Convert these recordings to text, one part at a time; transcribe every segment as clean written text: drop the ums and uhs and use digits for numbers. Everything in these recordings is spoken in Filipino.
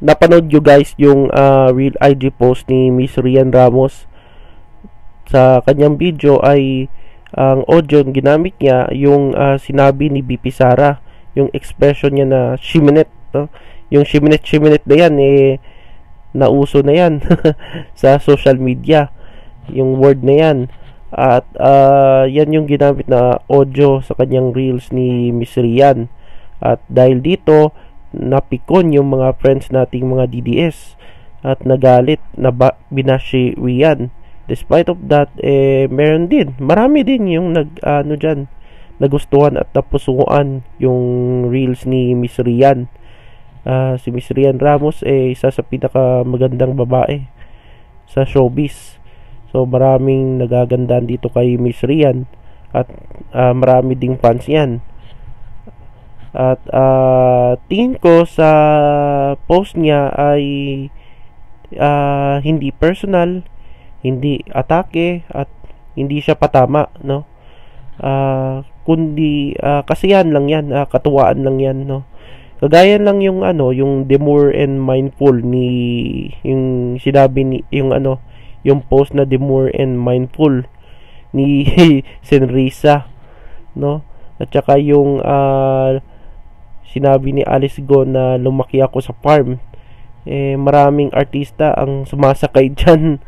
napanood nyo guys yung real IG post ni Miss Rian Ramos. Sa kanyang video ay ang audio ginamit niya yung sinabi ni BP Sara, yung expression niya na shiminit, no? Yung shiminit na yan nauso na yan sa social media, yung word na yan. At yan yung ginamit na audio sa kanyang reels ni Miss Rian. At dahil dito napikon yung mga friends nating mga DDS at nagalit na binash si Rian. Despite of that, marami din yung nagustuhan at napusuan yung reels ni Miss Rian. Si Miss Rian Ramos isa sa pinaka magandang babae sa showbiz. So maraming nagagandaan dito kay Miss Rian at marami ding fans yan. At tingin ko sa post niya ay hindi personal, hindi atake, at hindi siya patama, no? Kundi kasiyahan lang yan, katuwaan lang yan, no? Kagaya lang yung yung demure and mindful ni yung sinabi ni yung post na demure and mindful ni Senrisa, no? At saka yung sinabi ni Alice Go na lumaki ako sa farm. Maraming artista ang sumasakay dyan.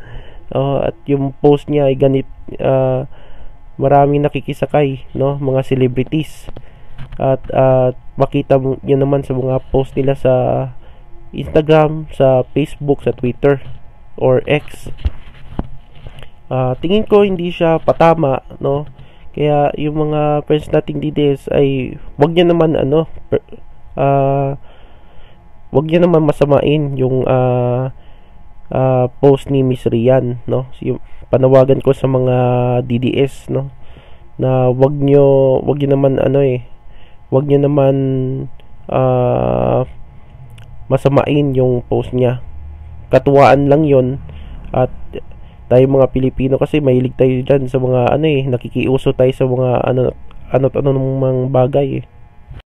At yung post niya ay ganit, maraming nakikisakay, no, mga celebrities. At makita nyo naman sa mga post nila sa Instagram, sa Facebook, sa Twitter or X. Tingin ko hindi siya patama, no? Kaya yung mga friends nating DDS ay wag niyo naman wag niyo naman masamain yung post ni Miss Rian, no? Yung panawagan ko sa mga DDS, no, na wag niyo naman wag niyo naman masamain yung post niya. Katuwaan lang yon. At tayo mga Pilipino kasi mahilig tayo dyan sa mga nakikiuso tayo sa mga ano mga bagay